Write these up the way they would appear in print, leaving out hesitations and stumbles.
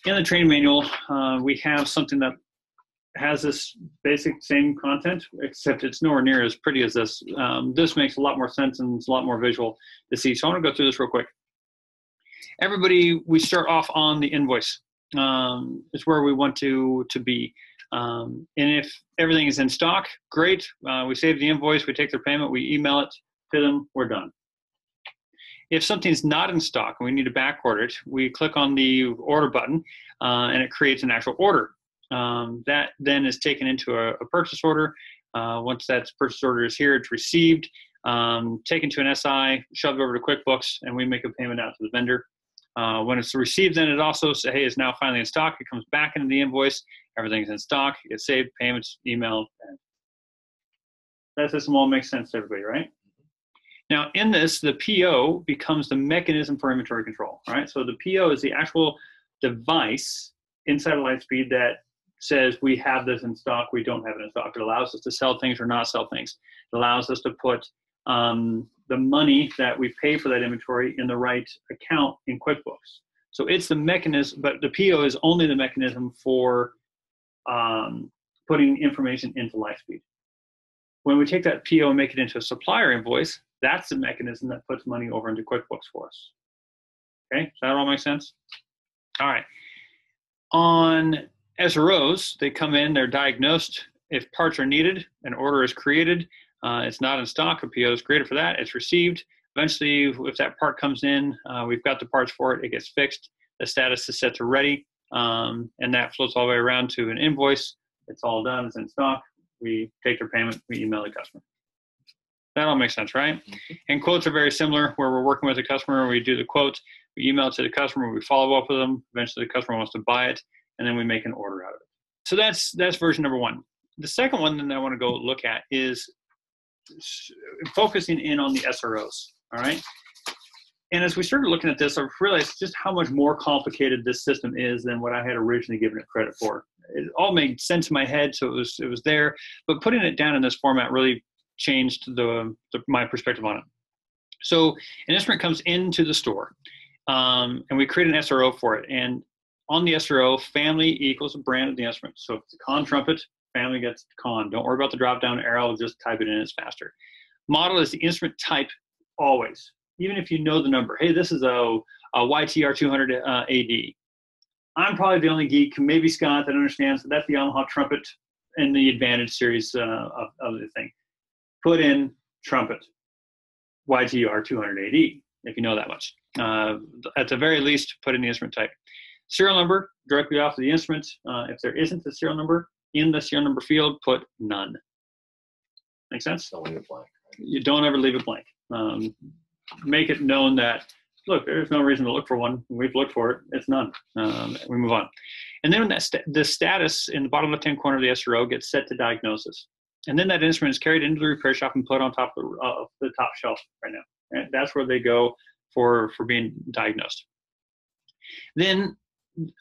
in the training manual, we have something that has this basic same content, except it's nowhere near as pretty as this. This makes a lot more sense and it's a lot more visual to see. So I want to go through this real quick. Everybody, we start off on the invoice. It's where we want to be. And if everything is in stock, great. We save the invoice, we take their payment, we email it to them, we're done. If something's not in stock and we need to back order it, we click on the order button and it creates an actual order. That then is taken into a purchase order. Once that purchase order is here, it's received, taken to an SI, shoved over to QuickBooks, and we make a payment out to the vendor. When it's received, then it also says, hey, it's now finally in stock. It comes back into the invoice. Everything's in stock. It gets saved, payments, emailed. That system all makes sense to everybody, right? Now, in this, the PO becomes the mechanism for inventory control, all right? So the PO is the actual device inside of Lightspeed that says we have this in stock, we don't have it in stock. It allows us to sell things or not sell things. It allows us to put the money that we pay for that inventory in the right account in QuickBooks. So it's the mechanism, but the PO is only the mechanism for putting information into Lightspeed. When we take that PO and make it into a supplier invoice, that's the mechanism that puts money over into QuickBooks for us. Okay, does that all make sense? All right. On SROs, they come in, they're diagnosed. If parts are needed, an order is created. It's not in stock, a PO is created for that, it's received. Eventually, if that part comes in, we've got the parts for it, it gets fixed, the status is set to ready, and that floats all the way around to an invoice. It's all done, it's in stock. We take their payment, we email the customer. That all makes sense, right? And quotes are very similar, where we're working with the customer, we do the quote, we email it to the customer, we follow up with them, eventually the customer wants to buy it, and then we make an order out of it. So that's version number one. The second one that I want to go look at is focusing in on the SROs, all right? And as we started looking at this, I realized just how much more complicated this system is than what I had originally given it credit for. It all made sense in my head, so it was there, but putting it down in this format really changed my perspective on it. So an instrument comes into the store, and we create an SRO for it. And on the SRO, family equals the brand of the instrument. So if it's a con trumpet, family gets con. Don't worry about the drop-down arrow, just type it in, it's faster. Model is the instrument type always, even if you know the number. Hey, this is a YTR 200 AD. I'm probably the only geek, maybe Scott, that understands that that's the Yamaha trumpet in the Advantage series of the thing. Put in trumpet, YTR 200 AD, if you know that much. At the very least, put in the instrument type. Serial number, directly off of the instrument. If there isn't a serial number, in the serial number field, put none. Make sense? Don't leave it blank. You don't ever leave it blank. Make it known that, look, there's no reason to look for one. We've looked for it. It's none. We move on. And then the status in the bottom left-hand corner of the SRO gets set to diagnosis. And then that instrument is carried into the repair shop and put on top of the top shelf right now. Right? That's where they go for being diagnosed. Then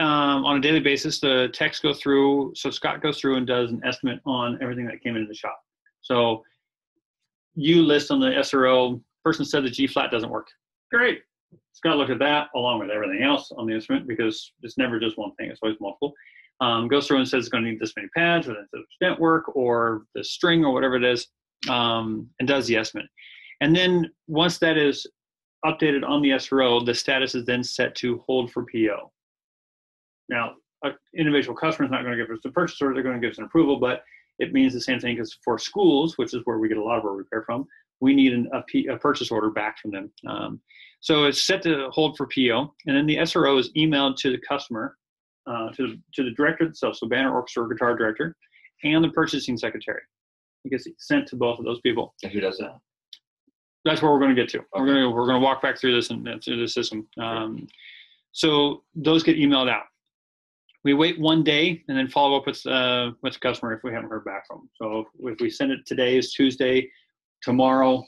on a daily basis, the techs go through, so Scott goes through and does an estimate on everything that came into the shop. So you list on the SRO, person said the G-flat doesn't work. Great. Scott looked at that along with everything else on the instrument, because it's never just one thing, it's always multiple. Goes through and says it's going to need this many pads, or the stent work, or the string, or whatever it is, and does the estimate. And then once that is updated on the SRO, the status is then set to hold for PO. Now, an individual customer is not going to give us the purchase order, they're going to give us an approval, but it means the same thing, because for schools, which is where we get a lot of our repair from, we need a purchase order back from them. So it's set to hold for PO, and then the SRO is emailed to the customer, to the director itself, so band, orchestra, or guitar director, and the purchasing secretary. It gets sent to both of those people. And who does that? That's where we're going to get to. Okay. We're going to walk back through this and through the system. So those get emailed out. We wait one day and then follow up with the customer if we haven't heard back from them. So if we send it today is Tuesday, tomorrow,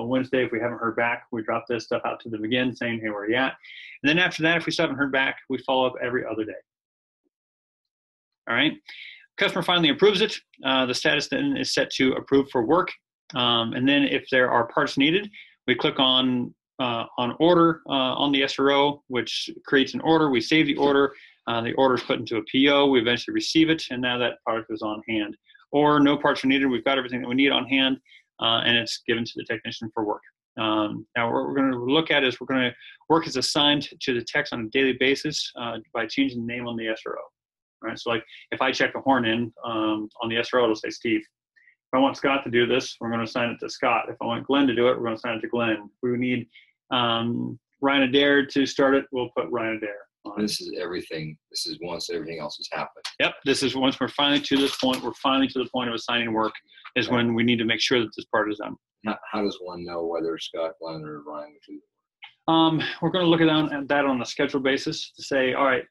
Wednesday, if we haven't heard back, we drop this stuff out to them again saying, hey, where are you at? And then after that, if we still haven't heard back, we follow up every other day. All right. Customer finally approves it. The status then is set to approve for work. And then if there are parts needed, we click on order on the SRO, which creates an order. We save the order. The order is put into a PO. We eventually receive it, and now that product is on hand. Or no parts are needed. We've got everything that we need on hand, and it's given to the technician for work. Now, what we're going to look at is work is assigned to the techs on a daily basis by changing the name on the SRO. Right? So, like if I check a horn in on the SRO, it'll say Steve. If I want Scott to do this, we're going to assign it to Scott. If I want Glenn to do it, we're going to assign it to Glenn. If we need Ryan Adair to start it, we'll put Ryan Adair on. This is everything. This is once everything else has happened. Yep. This is once we're finally to this point. We're finally to the point of assigning work is when we need to make sure that this part is done. How does one know whether Scott, Glenn, or Ryan would do it? We're going to look at that on a schedule basis to say, all right,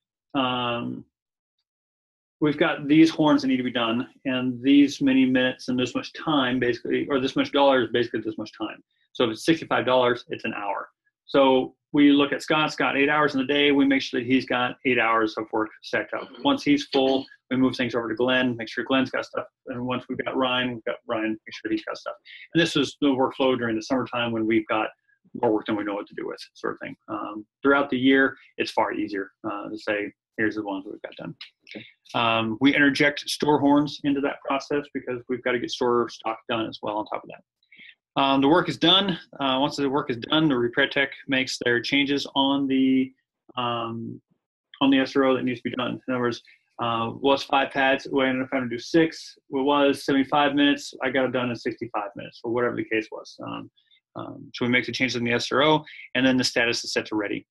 we've got these horns that need to be done, and these many minutes and this much time, basically, or this much dollars, basically this much time. So if it's $65, it's an hour. So we look at Scott, 8 hours in the day. We make sure that he's got 8 hours of work stacked up. Once he's full, we move things over to Glenn, make sure Glenn's got stuff. And once we've got Ryan, make sure he's got stuff. And this is the workflow during the summertime when we've got more work than we know what to do with, sort of thing. Throughout the year, it's far easier to say, here's the ones that we've got done. Okay. We interject store horns into that process because we've got to get store stock done as well on top of that. The work is done. Once the work is done, the repair tech makes their changes on the SRO that needs to be done. In other words, was 5 pads, we ended up having to do 6. It was 75 minutes. I got it done in 65 minutes, or whatever the case was. So we make the changes in the SRO, and then the status is set to ready.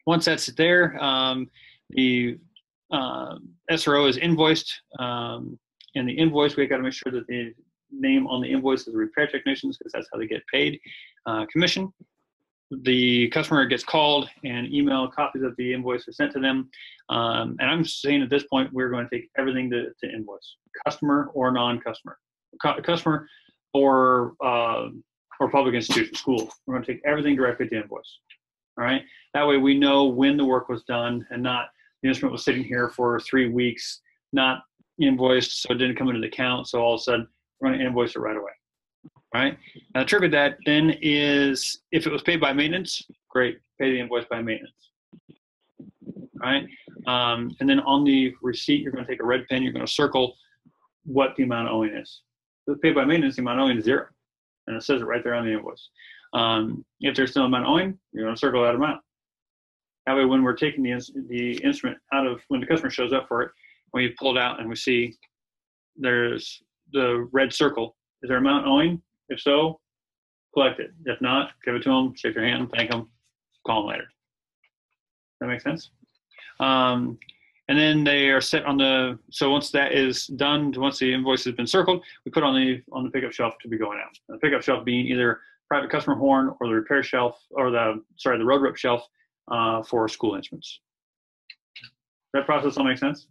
Once that's there, the SRO is invoiced. In the invoice, we got to make sure that the name on the invoice is the repair technicians, because that's how they get paid commission. The customer gets called, and email copies of the invoice are sent to them. And I'm saying at this point, we're going to take everything to invoice, customer or non-customer, customer or public institution, school. We're going to take everything directly to invoice. All right. That way we know when the work was done, and not the instrument was sitting here for 3 weeks, not invoiced, so it didn't come into the account. So all of a sudden, we're going to invoice it right away. Right? Now, the trick with that then is if it was paid by maintenance, great, pay the invoice by maintenance. Right? And then on the receipt, you're going to take a red pen, you're going to circle what the amount owing is. If it's paid by maintenance, the amount owing is 0. And it says it right there on the invoice. If there's still an amount owing, you're going to circle that amount. That way, when we're taking the instrument out of, when the customer shows up for it, when you pull it out and we see there's the red circle, is there amount owing? If so, collect it. If not, give it to them, shake their hand, thank them, call them later. That make sense? And then they are set on the, so once that is done, once the invoice has been circled, we put on the pickup shelf to be going out. The pickup shelf being either private customer horn or the repair shelf, or the road rep shelf for school instruments. Does that process all make sense?